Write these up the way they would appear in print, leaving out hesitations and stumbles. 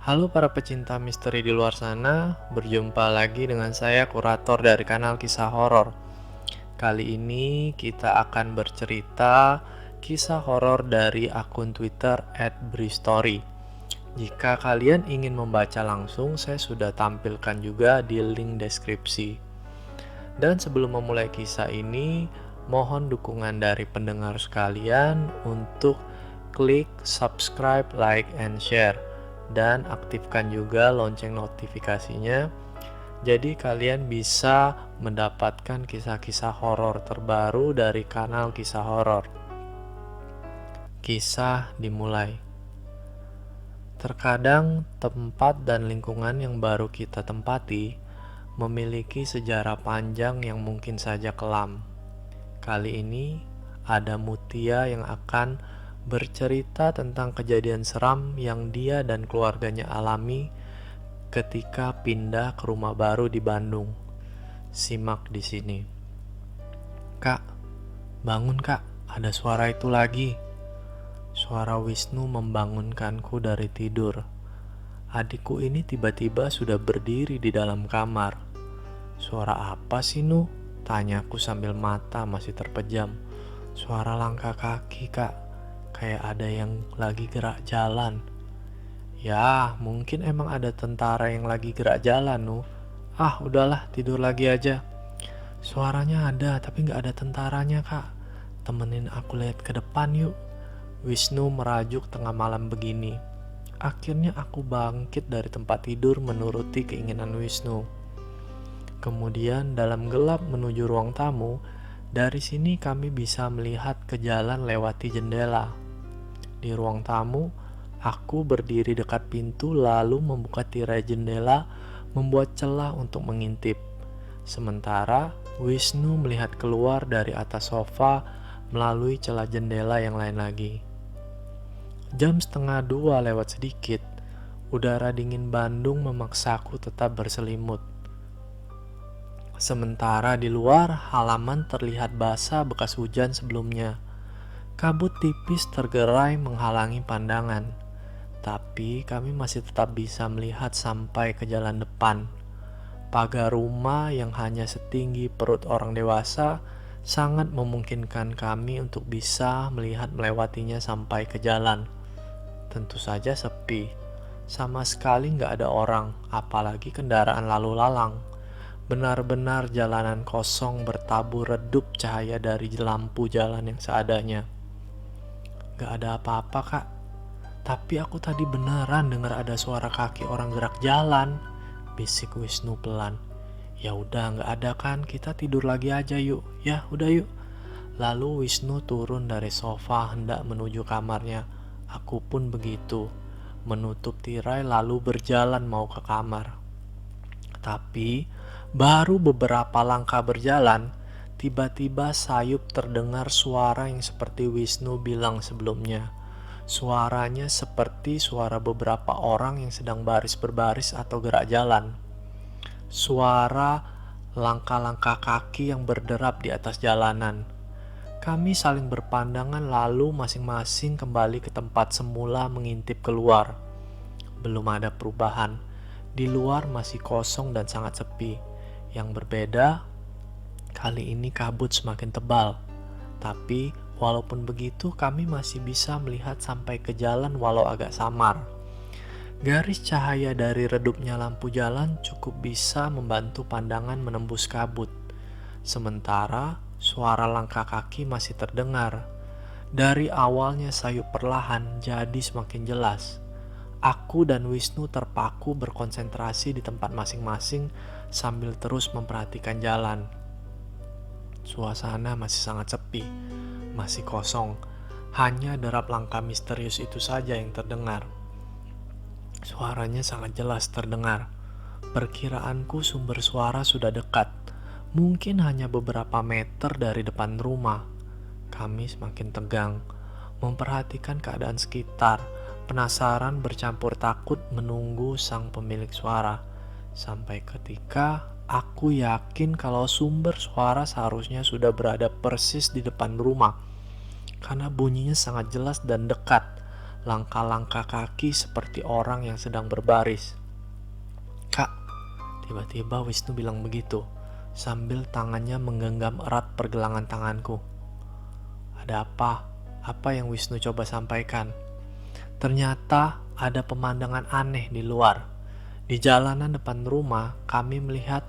Halo para pecinta misteri di luar sana, berjumpa lagi dengan saya kurator dari kanal Kisah Horor. Kali ini kita akan bercerita kisah horor dari akun Twitter @bristory. Jika kalian ingin membaca langsung, saya sudah tampilkan juga di link deskripsi. Dan sebelum memulai kisah ini, mohon dukungan dari pendengar sekalian untuk klik subscribe, like, and share. Dan aktifkan juga lonceng notifikasinya, jadi kalian bisa mendapatkan kisah-kisah horor terbaru dari kanal Kisah Horor. Kisah dimulai. Terkadang tempat dan lingkungan yang baru kita tempati memiliki sejarah panjang yang mungkin saja kelam. Kali ini ada Mutia yang akan bercerita tentang kejadian seram yang dia dan keluarganya alami ketika pindah ke rumah baru di Bandung. Simak di sini. Kak, bangun kak, ada suara itu lagi. Suara Wisnu membangunkanku dari tidur. Adikku ini tiba-tiba sudah berdiri di dalam kamar. Suara apa sih, Nu? Tanyaku sambil mata masih terpejam. Suara langkah kaki, Kak. Kayak ada yang lagi gerak jalan. Ya, mungkin emang ada tentara yang lagi gerak jalan, Nu. Ah, udahlah, tidur lagi aja. Suaranya ada, tapi nggak ada tentaranya, Kak. Temenin aku lihat ke depan yuk. Wisnu merajuk tengah malam begini. Akhirnya aku bangkit dari tempat tidur menuruti keinginan Wisnu. Kemudian dalam gelap menuju ruang tamu, dari sini kami bisa melihat ke jalan lewati jendela. Di ruang tamu, aku berdiri dekat pintu lalu membuka tirai jendela, membuat celah untuk mengintip. Sementara Wisnu melihat keluar dari atas sofa melalui celah jendela yang lain lagi. Jam 1:30 lewat sedikit, udara dingin Bandung memaksaku tetap berselimut. Sementara di luar, halaman terlihat basah bekas hujan sebelumnya. Kabut tipis tergerai menghalangi pandangan, tapi kami masih tetap bisa melihat sampai ke jalan depan. Pagar rumah yang hanya setinggi perut orang dewasa sangat memungkinkan kami untuk bisa melihat melewatinya sampai ke jalan. Tentu saja sepi, sama sekali nggak ada orang, apalagi kendaraan lalu lalang. Benar-benar jalanan kosong bertabur redup cahaya dari lampu jalan yang seadanya. Gak ada apa-apa kak, tapi aku tadi beneran dengar ada suara kaki orang gerak jalan, bisik Wisnu pelan. Ya udah gak ada kan, kita tidur lagi aja yuk. Ya udah yuk. Lalu Wisnu turun dari sofa hendak menuju kamarnya. Aku pun begitu, menutup tirai lalu berjalan mau ke kamar. Tapi baru beberapa langkah berjalan, tiba-tiba sayup terdengar suara yang seperti Wisnu bilang sebelumnya. Suaranya seperti suara beberapa orang yang sedang baris berbaris atau gerak jalan. Suara langkah-langkah kaki yang berderap di atas jalanan. Kami saling berpandangan lalu masing-masing kembali ke tempat semula mengintip keluar. Belum ada perubahan. Di luar masih kosong dan sangat sepi. Yang berbeda, kali ini kabut semakin tebal. Tapi walaupun begitu kami masih bisa melihat sampai ke jalan walau agak samar. Garis cahaya dari redupnya lampu jalan cukup bisa membantu pandangan menembus kabut. Sementara suara langkah kaki masih terdengar. Dari awalnya sayup perlahan jadi semakin jelas. Aku dan Wisnu terpaku berkonsentrasi di tempat masing-masing sambil terus memperhatikan jalan. Suasana masih sangat sepi, masih kosong. Hanya derap langkah misterius itu saja yang terdengar. Suaranya sangat jelas terdengar. Perkiraanku sumber suara sudah dekat. Mungkin hanya beberapa meter dari depan rumah. Kami semakin tegang, memperhatikan keadaan sekitar. Penasaran bercampur takut menunggu sang pemilik suara. Sampai ketika aku yakin kalau sumber suara seharusnya sudah berada persis di depan rumah. Karena bunyinya sangat jelas dan dekat. langkah-langkah kaki seperti orang yang sedang berbaris. "Kak," tiba-tiba Wisnu bilang begitu, sambil tangannya menggenggam erat pergelangan tanganku. "Ada apa?" Apa yang Wisnu coba sampaikan? Ternyata ada pemandangan aneh di luar. Di jalanan depan rumah, kami melihat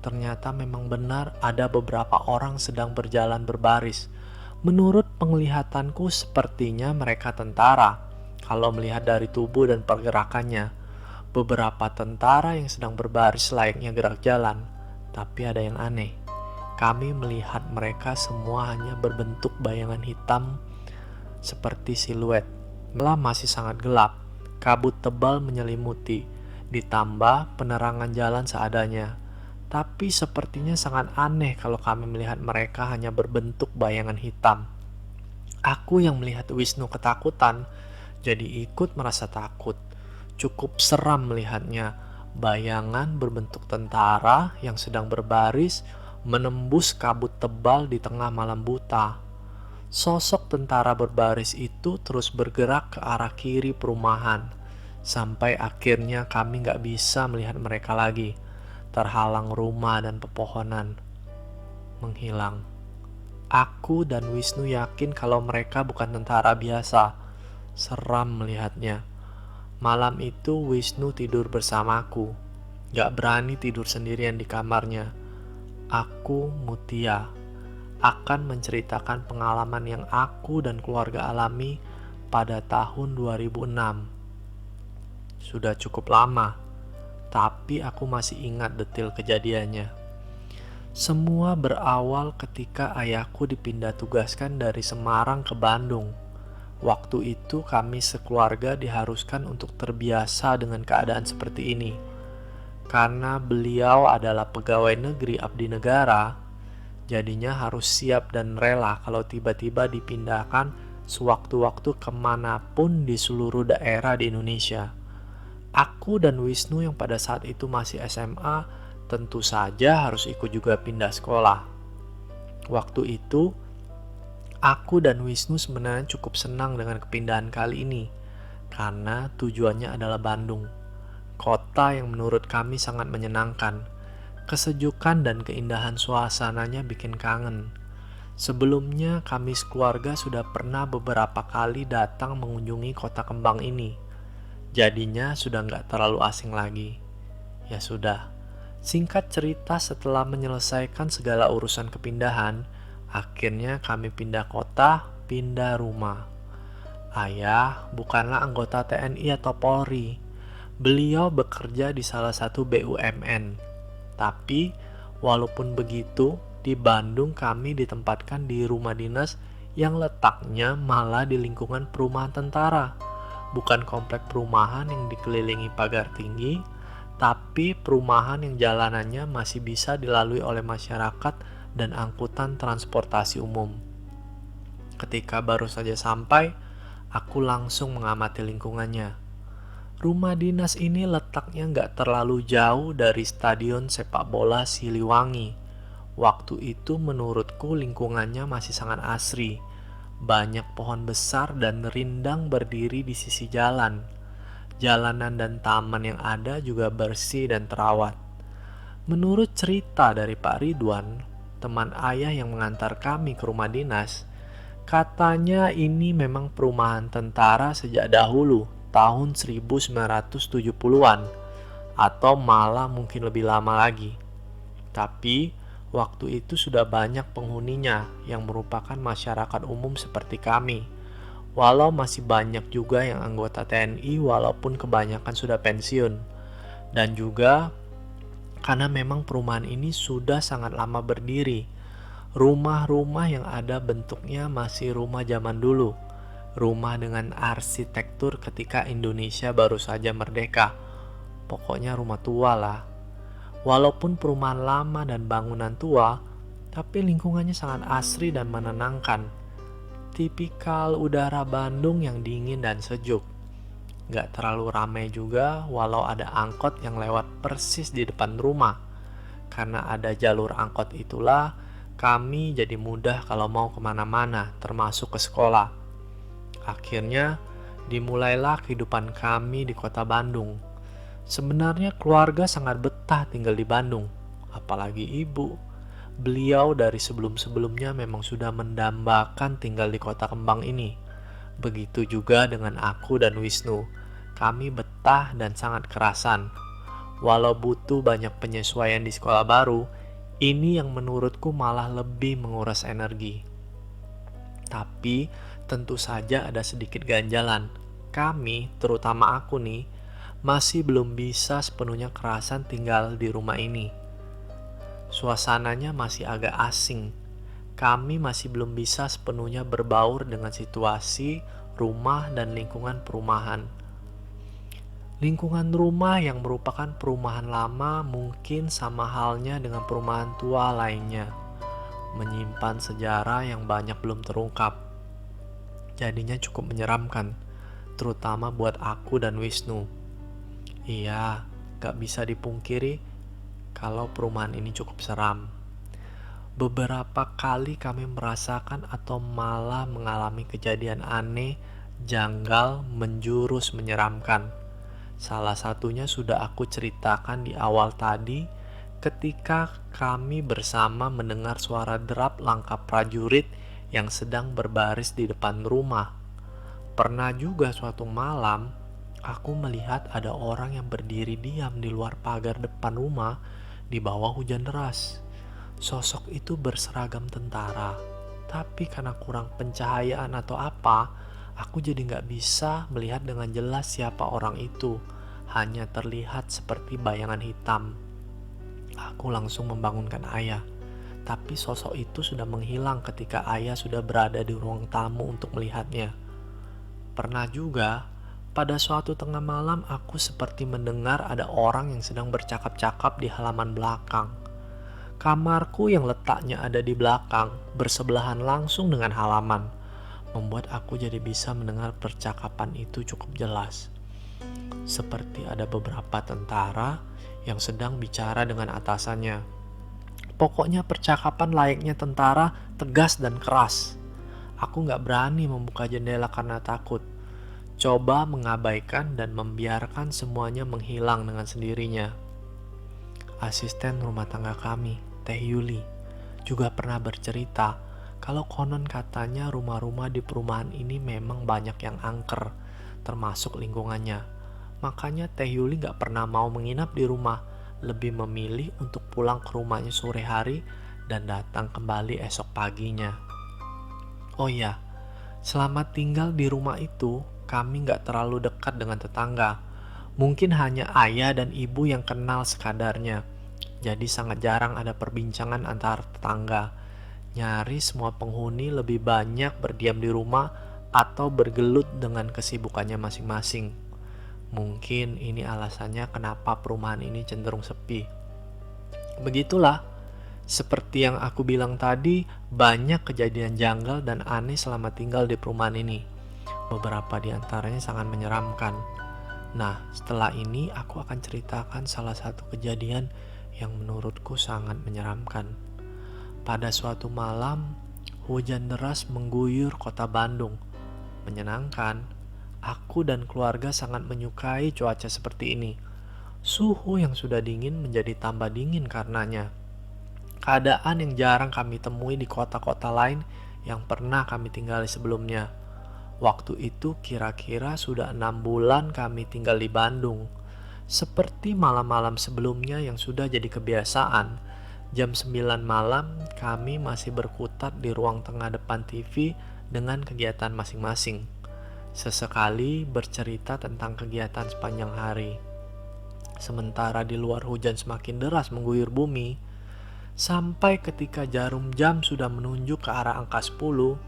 ternyata memang benar ada beberapa orang sedang berjalan berbaris. Menurut penglihatanku sepertinya mereka tentara. Kalau melihat dari tubuh dan pergerakannya, beberapa tentara yang sedang berbaris layaknya gerak jalan. Tapi ada yang aneh. Kami melihat mereka semua hanya berbentuk bayangan hitam seperti siluet. Malam masih sangat gelap, kabut tebal menyelimuti, ditambah penerangan jalan seadanya. Tapi sepertinya sangat aneh kalau kami melihat mereka hanya berbentuk bayangan hitam. Aku yang melihat Wisnu ketakutan, jadi ikut merasa takut. Cukup seram melihatnya, bayangan berbentuk tentara yang sedang berbaris menembus kabut tebal di tengah malam buta. Sosok tentara berbaris itu terus bergerak ke arah kiri perumahan, sampai akhirnya kami gak bisa melihat mereka lagi, terhalang rumah dan pepohonan. Menghilang. Aku dan Wisnu yakin kalau mereka bukan tentara biasa. Seram melihatnya. Malam itu Wisnu tidur bersamaku. Gak berani tidur sendirian di kamarnya. Aku, Mutia, akan menceritakan pengalaman yang aku dan keluarga alami pada tahun 2006. Sudah cukup lama, tapi aku masih ingat detail kejadiannya. Semua berawal ketika ayahku dipindah tugaskan dari Semarang ke Bandung. Waktu itu kami sekeluarga diharuskan untuk terbiasa dengan keadaan seperti ini. Karena beliau adalah pegawai negeri abdi negara, jadinya harus siap dan rela kalau tiba-tiba dipindahkan sewaktu-waktu kemanapun di seluruh daerah di Indonesia. Aku dan Wisnu yang pada saat itu masih SMA tentu saja harus ikut juga pindah sekolah. Waktu itu, aku dan Wisnu sebenarnya cukup senang dengan kepindahan kali ini karena tujuannya adalah Bandung, kota yang menurut kami sangat menyenangkan. Kesejukan dan keindahan suasananya bikin kangen. Sebelumnya kami sekeluarga sudah pernah beberapa kali datang mengunjungi kota kembang ini. Jadinya sudah nggak terlalu asing lagi. Ya sudah, singkat cerita setelah menyelesaikan segala urusan kepindahan, akhirnya kami pindah kota, pindah rumah. Ayah bukanlah anggota TNI atau Polri. Beliau bekerja di salah satu BUMN. Tapi, walaupun begitu, di Bandung kami ditempatkan di rumah dinas yang letaknya malah di lingkungan perumahan tentara. Bukan komplek perumahan yang dikelilingi pagar tinggi, tapi perumahan yang jalanannya masih bisa dilalui oleh masyarakat dan angkutan transportasi umum. Ketika baru saja sampai, aku langsung mengamati lingkungannya. Rumah dinas ini letaknya nggak terlalu jauh dari stadion sepak bola Siliwangi. Waktu itu menurutku lingkungannya masih sangat asri. Banyak pohon besar dan rindang berdiri di sisi jalan. Jalanan dan taman yang ada juga bersih dan terawat. Menurut cerita dari Pak Ridwan, teman ayah yang mengantar kami ke rumah dinas, katanya ini memang perumahan tentara sejak dahulu, tahun 1970-an, atau malah mungkin lebih lama lagi. Tapi, waktu itu sudah banyak penghuninya yang merupakan masyarakat umum seperti kami. Walau masih banyak juga yang anggota TNI walaupun kebanyakan sudah pensiun. Dan juga, karena memang perumahan ini sudah sangat lama berdiri, rumah-rumah yang ada bentuknya masih rumah zaman dulu. Rumah dengan arsitektur ketika Indonesia baru saja merdeka. Pokoknya rumah tua lah. Walaupun perumahan lama dan bangunan tua, tapi lingkungannya sangat asri dan menenangkan. Tipikal udara Bandung yang dingin dan sejuk. Gak terlalu ramai juga walau ada angkot yang lewat persis di depan rumah. Karena ada jalur angkot itulah, kami jadi mudah kalau mau kemana-mana, termasuk ke sekolah. Akhirnya, Dimulailah kehidupan kami di kota Bandung. Sebenarnya keluarga sangat betah tinggal di Bandung, apalagi ibu. Beliau dari sebelum-sebelumnya memang sudah mendambakan tinggal di kota kembang ini. Begitu juga dengan aku dan Wisnu. Kami betah dan sangat kerasan. Walau butuh banyak penyesuaian di sekolah baru, ini yang menurutku malah lebih menguras energi. Tapi tentu saja ada sedikit ganjalan. Kami, terutama aku nih, masih belum bisa sepenuhnya kerasan tinggal di rumah ini. Suasananya masih agak asing. Kami masih belum bisa sepenuhnya berbaur dengan situasi, rumah, dan lingkungan perumahan. Lingkungan rumah yang merupakan perumahan lama mungkin sama halnya dengan perumahan tua lainnya, menyimpan sejarah yang banyak belum terungkap. Jadinya cukup menyeramkan, terutama buat aku dan Wisnu. Iya, gak bisa dipungkiri kalau perumahan ini cukup seram. Beberapa kali kami merasakan atau malah mengalami kejadian aneh, janggal, menjurus menyeramkan. Salah satunya sudah aku ceritakan di awal tadi ketika kami bersama mendengar suara derap langkah prajurit yang sedang berbaris di depan rumah. Pernah juga suatu malam, aku melihat ada orang yang berdiri diam di luar pagar depan rumah di bawah hujan deras. Sosok itu berseragam tentara, tapi karena kurang pencahayaan atau apa, aku jadi gak bisa melihat dengan jelas siapa orang itu. Hanya terlihat seperti bayangan hitam. Aku langsung membangunkan ayah, tapi sosok itu sudah menghilang ketika ayah sudah berada di ruang tamu untuk melihatnya. Pernah juga, pada suatu tengah malam aku seperti mendengar ada orang yang sedang bercakap-cakap di halaman belakang. Kamarku yang letaknya ada di belakang, bersebelahan langsung dengan halaman, membuat aku jadi bisa mendengar percakapan itu cukup jelas. Seperti ada beberapa tentara yang sedang bicara dengan atasannya. Pokoknya percakapan layaknya tentara, tegas dan keras. Aku gak berani membuka jendela karena takut. Coba mengabaikan dan membiarkan semuanya menghilang dengan sendirinya. Asisten rumah tangga kami, Teh Yuli, juga pernah bercerita kalau konon katanya rumah-rumah di perumahan ini memang banyak yang angker, termasuk lingkungannya. Makanya Teh Yuli gak pernah mau menginap di rumah, lebih memilih untuk pulang ke rumahnya sore hari dan datang kembali esok paginya. Oh iya, selama tinggal di rumah itu, kami gak terlalu dekat dengan tetangga. Mungkin hanya ayah dan ibu yang kenal sekadarnya. Jadi sangat jarang ada perbincangan antar tetangga. Nyaris semua penghuni lebih banyak berdiam di rumah atau bergelut dengan kesibukannya masing-masing. Mungkin ini alasannya kenapa perumahan ini cenderung sepi. Begitulah, seperti yang aku bilang tadi, banyak kejadian janggal dan aneh selama tinggal di perumahan ini. Beberapa di antaranya sangat menyeramkan. Nah, setelah ini aku akan ceritakan salah satu kejadian yang menurutku sangat menyeramkan. Pada suatu malam, hujan deras mengguyur kota Bandung. Menyenangkan, aku dan keluarga sangat menyukai cuaca seperti ini. Suhu yang sudah dingin menjadi tambah dingin karenanya. Keadaan yang jarang kami temui di kota-kota lain yang pernah kami tinggali sebelumnya. Waktu itu kira-kira sudah 6 bulan kami tinggal di Bandung. Seperti malam-malam sebelumnya yang sudah jadi kebiasaan, jam 9 malam kami masih berkutat di ruang tengah depan TV dengan kegiatan masing-masing. Sesekali bercerita tentang kegiatan sepanjang hari. Sementara di luar hujan semakin deras mengguyur bumi, sampai ketika jarum jam sudah menunjuk ke arah angka 10,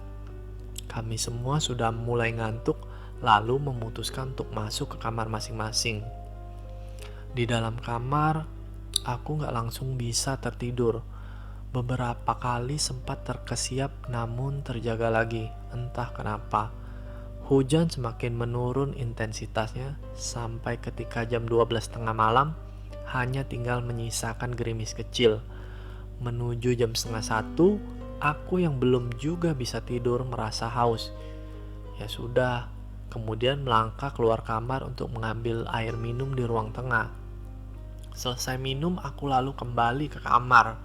kami semua sudah mulai ngantuk, lalu memutuskan untuk masuk ke kamar masing-masing. Di dalam kamar, aku gak langsung bisa tertidur. Beberapa kali sempat terkesiap namun terjaga lagi, entah kenapa. Hujan semakin menurun intensitasnya sampai ketika jam 12.30 malam hanya tinggal menyisakan gerimis kecil. Menuju jam 12:30, aku yang belum juga bisa tidur merasa haus. Ya sudah, kemudian melangkah keluar kamar untuk mengambil air minum di ruang tengah. Selesai minum, aku lalu kembali ke kamar.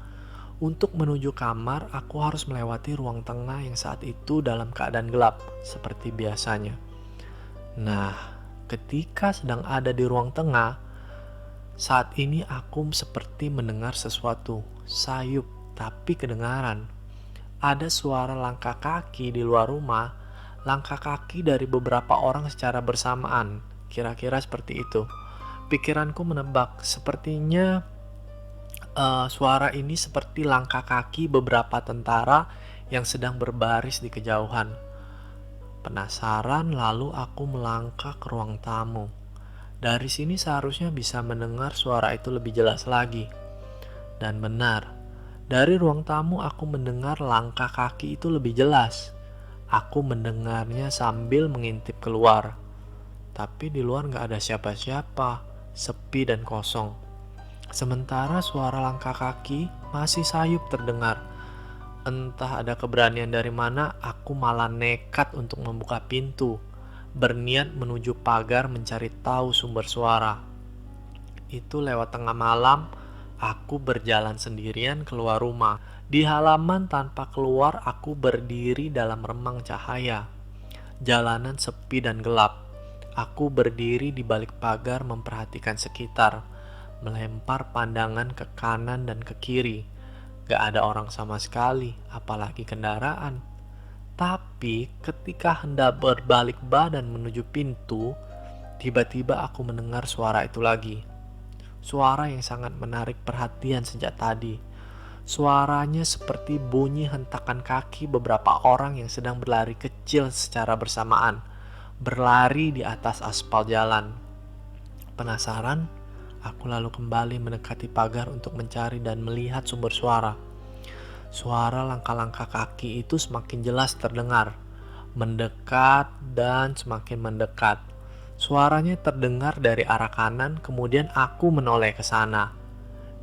Untuk menuju kamar, aku harus melewati ruang tengah yang saat itu dalam keadaan gelap, seperti biasanya. Nah, ketika sedang ada di ruang tengah, saat ini aku seperti mendengar sesuatu, sayup tapi kedengaran. Ada suara langkah kaki di luar rumah, langkah kaki dari beberapa orang secara bersamaan, kira-kira seperti itu. Pikiranku menebak, sepertinya suara ini seperti langkah kaki beberapa tentara yang sedang berbaris di kejauhan. Penasaran, lalu aku melangkah ke ruang tamu. Dari sini seharusnya bisa mendengar suara itu lebih jelas lagi. Dan benar, dari ruang tamu aku mendengar langkah kaki itu lebih jelas. Aku mendengarnya sambil mengintip keluar. Tapi di luar gak ada siapa-siapa, sepi dan kosong. Sementara suara langkah kaki masih sayup terdengar. Entah ada keberanian dari mana, aku malah nekat untuk membuka pintu, berniat menuju pagar mencari tahu sumber suara. Itu lewat tengah malam, aku berjalan sendirian keluar rumah. Di halaman tanpa keluar, aku berdiri dalam remang cahaya. Jalanan sepi dan gelap. Aku berdiri di balik pagar memperhatikan sekitar, melempar pandangan ke kanan dan ke kiri. Gak ada orang sama sekali, apalagi kendaraan. Tapi ketika hendak berbalik badan menuju pintu, tiba-tiba aku mendengar suara itu lagi. Suara yang sangat menarik perhatian sejak tadi. Suaranya seperti bunyi hentakan kaki beberapa orang yang sedang berlari kecil secara bersamaan, berlari di atas aspal jalan. Penasaran, aku lalu kembali mendekati pagar untuk mencari dan melihat sumber suara. Suara langkah-langkah kaki itu semakin jelas terdengar, mendekat dan semakin mendekat. Suaranya terdengar dari arah kanan, kemudian aku menoleh ke sana.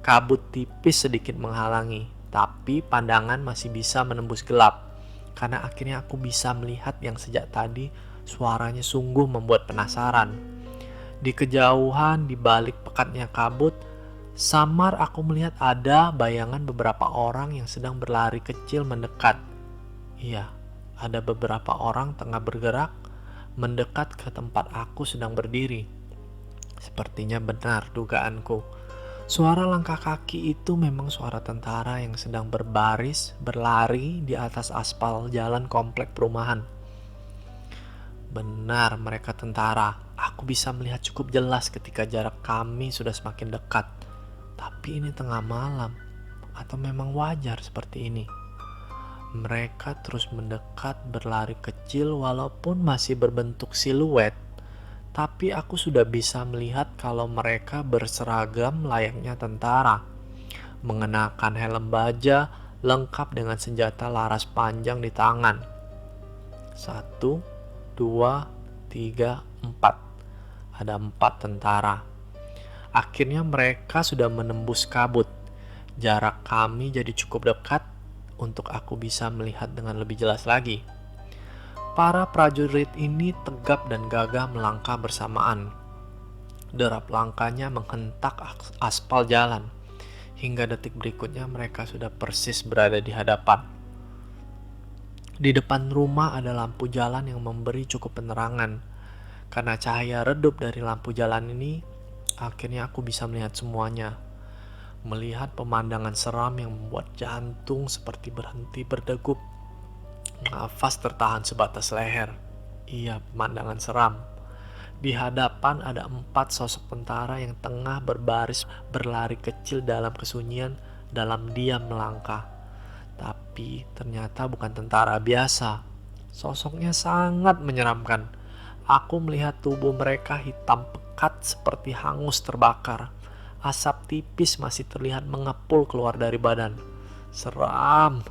Kabut tipis sedikit menghalangi, tapi pandangan masih bisa menembus gelap, karena akhirnya aku bisa melihat yang sejak tadi suaranya sungguh membuat penasaran. Di kejauhan, di balik pekatnya kabut, samar aku melihat ada bayangan beberapa orang yang sedang berlari kecil mendekat. Iya, ada beberapa orang tengah bergerak mendekat ke tempat aku sedang berdiri. Sepertinya benar dugaanku. Suara langkah kaki itu memang suara tentara yang sedang berbaris berlari di atas aspal jalan komplek perumahan. Benar, mereka tentara. Aku bisa melihat cukup jelas ketika jarak kami sudah semakin dekat. Tapi ini tengah malam, atau memang wajar seperti ini? Mereka terus mendekat berlari kecil walaupun masih berbentuk siluet. Tapi aku sudah bisa melihat kalau mereka berseragam layaknya tentara, mengenakan helm baja lengkap dengan senjata laras panjang di tangan. 1, 2, 3, 4. Ada 4 tentara. Akhirnya mereka sudah menembus kabut. Jarak kami jadi cukup dekat untuk aku bisa melihat dengan lebih jelas lagi. Para prajurit ini tegap dan gagah melangkah bersamaan. Derap langkahnya menghentak aspal jalan. Hingga detik berikutnya mereka sudah persis berada di hadapan. Di depan rumah ada lampu jalan yang memberi cukup penerangan. Karena cahaya redup dari lampu jalan ini, akhirnya aku bisa melihat semuanya. Melihat pemandangan seram yang membuat jantung seperti berhenti berdegup. Nafas tertahan sebatas leher. Iya, pemandangan seram. Di hadapan ada 4 sosok tentara yang tengah berbaris berlari kecil dalam kesunyian dalam diam melangkah. Tapi ternyata bukan tentara biasa. Sosoknya sangat menyeramkan. Aku melihat tubuh mereka hitam pekat seperti hangus terbakar. Asap tipis masih terlihat mengepul keluar dari badan. Seram.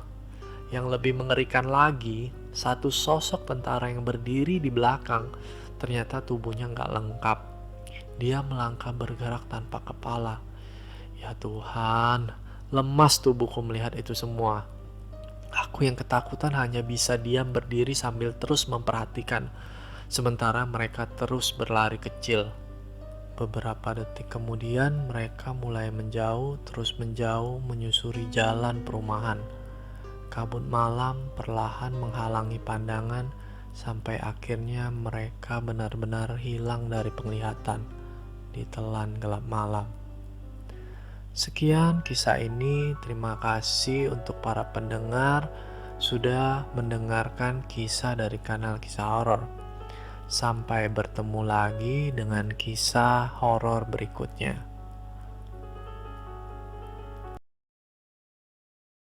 Yang lebih mengerikan lagi, satu sosok tentara yang berdiri di belakang, ternyata tubuhnya nggak lengkap. Dia melangkah bergerak tanpa kepala. Ya Tuhan, lemas tubuhku melihat itu semua. Aku yang ketakutan hanya bisa diam berdiri sambil terus memperhatikan. sementara mereka terus berlari kecil. Beberapa detik kemudian, mereka mulai menjauh, terus menjauh, menyusuri jalan perumahan. Kabut malam perlahan menghalangi pandangan, sampai akhirnya mereka benar-benar hilang dari penglihatan, ditelan gelap malam. Sekian kisah ini, terima kasih untuk para pendengar sudah mendengarkan kisah dari kanal Kisah Horor. Sampai bertemu lagi dengan kisah horor berikutnya.